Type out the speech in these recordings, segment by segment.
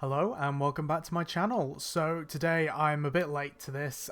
Hello and welcome back to my channel. So today I'm a bit late to this.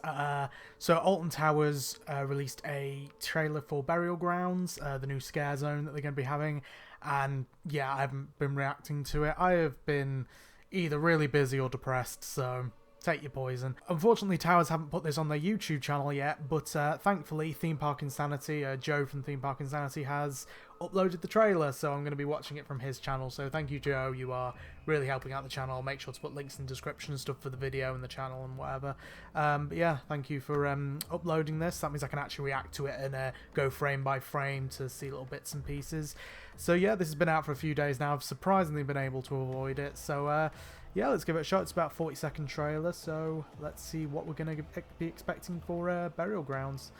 So Alton Towers released a trailer for Burial Grounds, the new Scarezone that they're going to be having, and yeah, I haven't been reacting to it. I have been either really busy or depressed, so take your poison. Unfortunately, Towers haven't put this on their YouTube channel yet, but thankfully Theme Park Insanity, Joe from Theme Park Insanity, has uploaded the trailer, so I'm going to be watching it from his channel. So thank you, Joe, you are really helping out the channel. I'll make sure to put links in the description and stuff for the video and the channel and whatever. But yeah, thank you for uploading this. That means I can actually react to it and go frame by frame to see little bits and pieces. So yeah, this has been out for a few days now. I've surprisingly been able to avoid it, so yeah, let's give it a shot. It's about a 40-second trailer, so let's see what we're going to be expecting for Burial Grounds.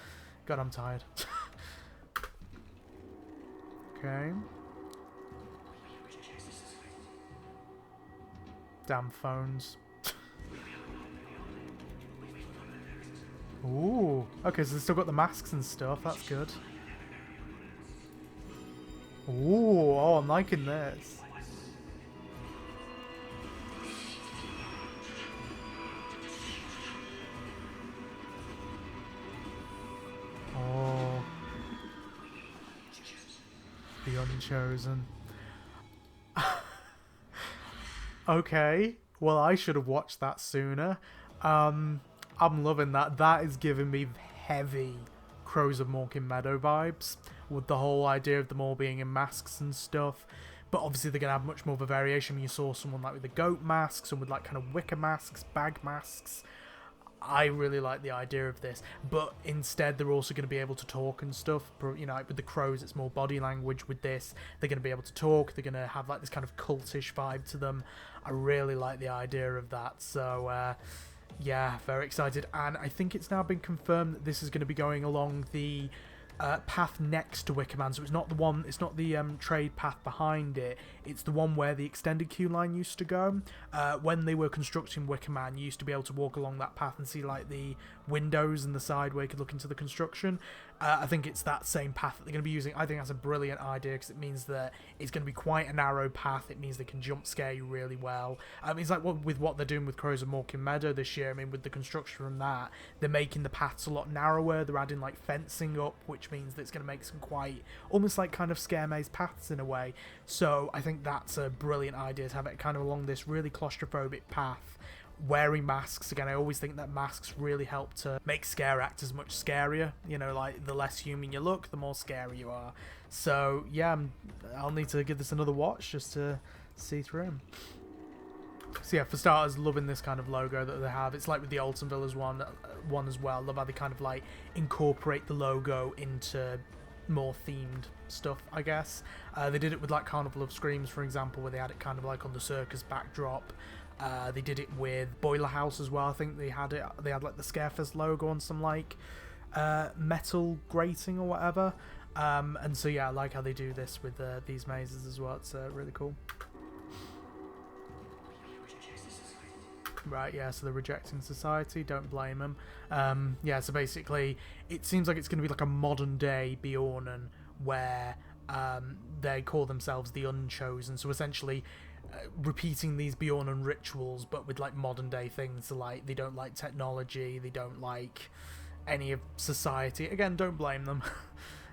God, I'm tired. Okay. Damn phones. Ooh. Okay, so they've still got the masks and stuff. That's good. Ooh. Oh, I'm liking this. Oh. The Unchosen. Okay, well I should have watched that sooner. I'm loving that. That is giving me heavy Crows of Morkin Meadow vibes, with the whole idea of them all being in masks and stuff. But obviously they're going to have much more of a variation. When you saw someone like with the goat masks, some with like kind of wicker masks, bag masks. I really like the idea of this, but instead they're also going to be able to talk and stuff. You know, like with the crows, it's more body language. With this, they're going to be able to talk. They're going to have like this kind of cultish vibe to them. I really like the idea of that. So, yeah, very excited. And I think it's now been confirmed that this is going to be going along the path next to Wickerman. So it's not the one. It's not the trade path behind it. It's the one where the extended queue line used to go. When they were constructing Wickerman, you used to be able to walk along that path and see like the windows and the side where you could look into the construction. I think it's that same path that they're going to be using. I think that's a brilliant idea because it means that it's going to be quite a narrow path. It means they can jump scare you really well. It's like with what they're doing with Crows of Morkin Meadow this year. I mean, with the construction from that, they're making the paths a lot narrower. They're adding like fencing up, which means that it's going to make some quite almost like kind of scare maze paths in a way. So I think that's a brilliant idea to have it kind of along this really claustrophobic path. Wearing masks, again, I always think that masks really help to make scare actors much scarier. You know, like the less human you look, the more scary you are. So yeah, I'll need to give this another watch just to see through him. So yeah, for starters, loving this kind of logo that they have. It's like with the Alton Villas one as well. Love how they kind of like incorporate the logo into more themed stuff, I guess. They did it with like Carnival of Screams, for example, where they had it kind of like on the circus backdrop. They did it with Boiler House as well. I think they had it. They had like the Scarefest logo on some like metal grating or whatever. And so yeah, I like how they do this with these mazes as well. It's really cool. Right, yeah, so they're rejecting society, don't blame them. Yeah, so basically, it seems like it's going to be like a modern-day Bjornen, where they call themselves the Unchosen, so essentially repeating these Bjornen rituals, but with like modern-day things, so like, they don't like technology, they don't like any of society. Again, don't blame them.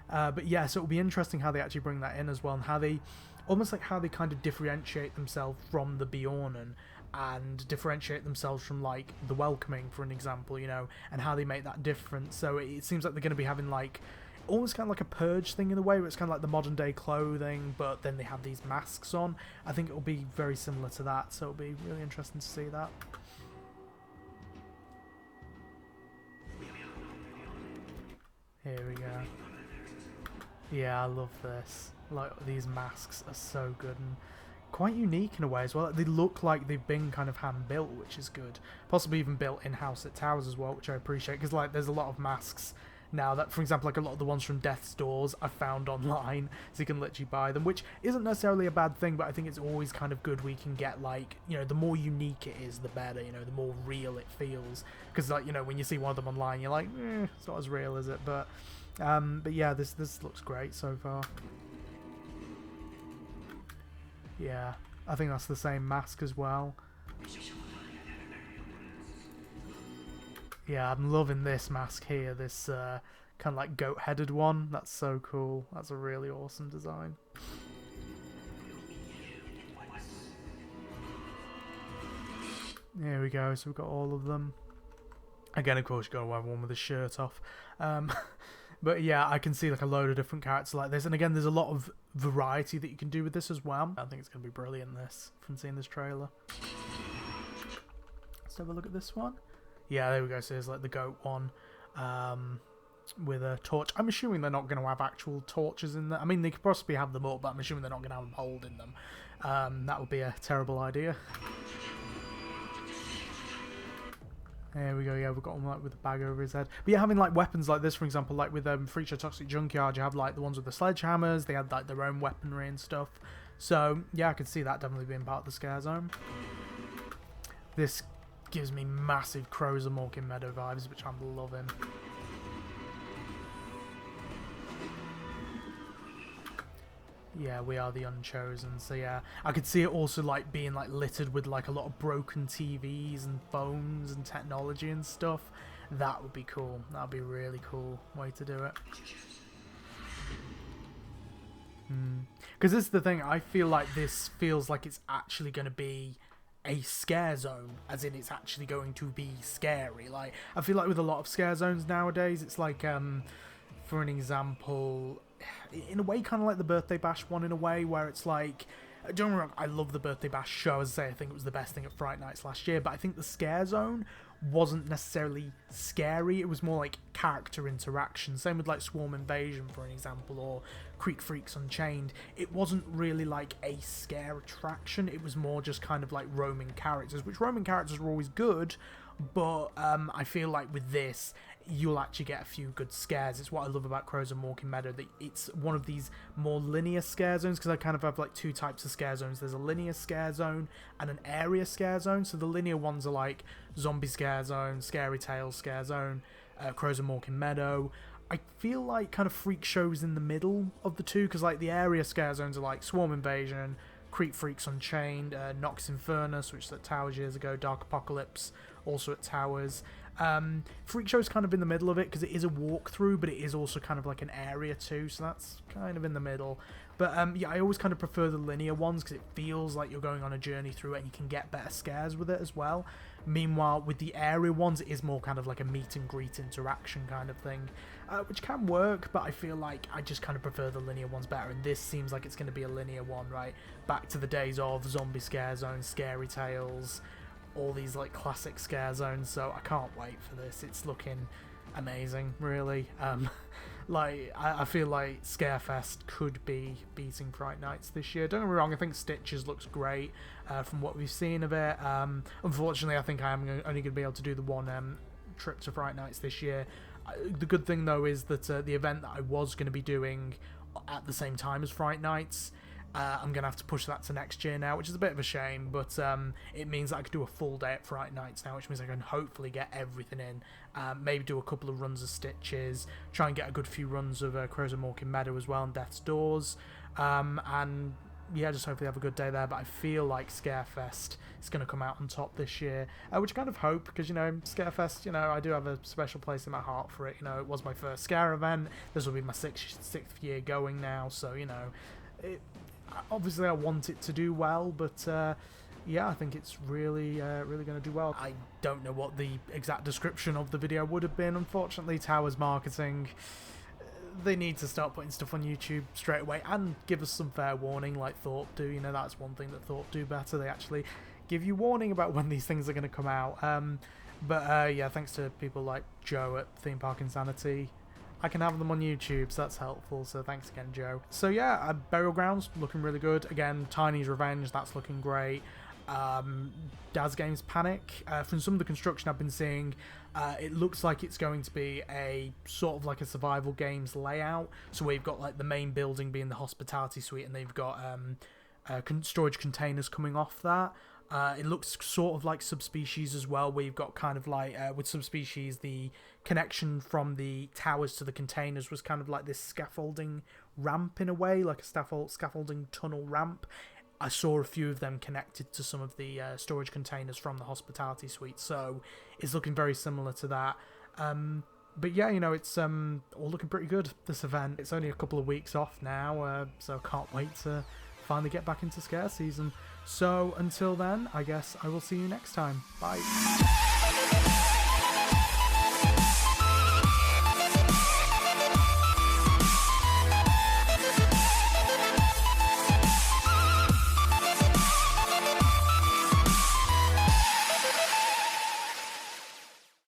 But yeah, so it'll be interesting how they actually bring that in as well, and how they, almost like how they kind of differentiate themselves from the Bjornen, and differentiate themselves from like the Welcoming, for an example, you know, and how they make that difference. So it seems like they're going to be having like almost kind of like a purge thing in a way, where it's kind of like the modern day clothing, but then they have these masks on. I think it'll be very similar to that, so it'll be really interesting to see that. Here we go. Yeah, I love this. Like, these masks are so good and quite unique in a way as well. They look like they've been kind of hand built, which is good. Possibly even built in-house at Towers as well, which I appreciate, because like there's a lot of masks now that, for example, like a lot of the ones from Death's Doors I found online, so you can literally buy them, which isn't necessarily a bad thing, but I think it's always kind of good we can get, like, you know, the more unique it is, the better, you know, the more real it feels, because, like, you know, when you see one of them online, you're like, it's not as real, is it? But yeah, this looks great so far. Yeah, I think that's the same mask as well. Yeah, I'm loving this mask here, this kind of like goat-headed one. That's so cool. That's a really awesome design. There we go, so we've got all of them. Again, of course, you've got to have one with his shirt off. But yeah, I can see like a load of different characters like this. And again, there's a lot of variety that you can do with this as well. I think it's going to be brilliant, this, from seeing this trailer. Let's have a look at this one. Yeah, there we go. So there's like the goat one with a torch. I'm assuming they're not going to have actual torches in there. I mean, they could possibly have them up, but I'm assuming they're not going to have them holding them. That would be a terrible idea. There we go, yeah, we've got one like with a bag over his head. But yeah, having like weapons like this, for example, like with Freak Show Toxic Junkyard, you have like the ones with the sledgehammers, they had like their own weaponry and stuff. So yeah, I could see that definitely being part of the Scare Zone. This gives me massive Crows and Morkin Meadow vibes, which I'm loving. Yeah, we are the Unchosen. So yeah, I could see it also like being like littered with like a lot of broken TVs and phones and technology and stuff. That would be cool. That would be a really cool way to do it. Because this is the thing, I feel like this feels like it's actually going to be a scare zone, as in it's actually going to be scary. Like, I feel like with a lot of scare zones nowadays, it's like, for an example, in a way kind of like the Birthday Bash one in a way, where it's like, don't get me wrong, I love the Birthday Bash show, as I say, I think it was the best thing at Fright Nights last year, but I think the Scare Zone wasn't necessarily scary, it was more like character interaction. Same with like Swarm Invasion, for an example, or Creek Freaks Unchained. It wasn't really like a scare attraction, it was more just kind of like roaming characters, which roaming characters were always good, but I feel like with this, you'll actually get a few good scares. It's what I love about Crows and Morkin Meadow, that it's one of these more linear scare zones, because I kind of have like two types of scare zones. There's a linear scare zone and an area scare zone. So the linear ones are like Zombie Scare Zone, Scary Tales Scare Zone, Crows and Morkin Meadow. I feel like kind of Freak Show's in the middle of the two, because like the area scare zones are like Swarm Invasion, Creep Freaks Unchained, Nox Infernus, which was at Towers years ago, Dark Apocalypse, also at Towers. Freak Show's kind of in the middle of it, because it is a walkthrough, but it is also kind of like an area too, so that's kind of in the middle. But yeah, I always kind of prefer the linear ones, because it feels like you're going on a journey through it, and you can get better scares with it as well. Meanwhile, with the area ones, it is more kind of like a meet and greet interaction kind of thing, which can work, but I feel like I just kind of prefer the linear ones better, and this seems like it's going to be a linear one, right? Back to the days of Zombie Scare Zone, Scary Tales, all these like classic scare zones, so I can't wait for this. It's looking amazing, really. Like, I feel like Scarefest could be beating Fright Nights this year. Don't get me wrong, I think Stitches looks great from what we've seen of it. Unfortunately, I think I am only going to be able to do the one trip to Fright Nights this year. The good thing, though, is that the event that I was going to be doing at the same time as Fright Nights, I'm going to have to push that to next year now, which is a bit of a shame, but it means that I could do a full day at Fright Nights now, which means I can hopefully get everything in. Maybe do a couple of runs of Stitches, try and get a good few runs of Crows and Morkin Meadow as well, and Death's Doors, and yeah, just hopefully have a good day there. But I feel like Scarefest is going to come out on top this year, which I kind of hope, because, you know, Scarefest, you know, I do have a special place in my heart for it. You know, it was my first Scare event, this will be my sixth year going now, so, you know, obviously I want it to do well, but yeah, I think it's really really going to do well. I don't know what the exact description of the video would have been, unfortunately. Towers Marketing, they need to start putting stuff on YouTube straight away and give us some fair warning like Thorpe do. You know, that's one thing that Thorpe do better. They actually give you warning about when these things are going to come out. But yeah, thanks to people like Joe at Theme Park Insanity, I can have them on YouTube, so that's helpful, so thanks again, Joe. So yeah, Burial Grounds, looking really good. Again, Tiny's Revenge, that's looking great. Daz Games Panic, from some of the construction I've been seeing, it looks like it's going to be a sort of like a survival games layout. So we've got like the main building being the hospitality suite, and they've got storage containers coming off that. It looks sort of like Subspecies as well, where you've got kind of like, with Subspecies, the connection from the towers to the containers was kind of like this scaffolding ramp in a way, like a scaffolding tunnel ramp. I saw a few of them connected to some of the storage containers from the hospitality suite, so it's looking very similar to that. But yeah, you know, it's all looking pretty good, this event. It's only a couple of weeks off now, so I can't wait to finally get back into Scare season. So until then, I guess I will see you next time. Bye.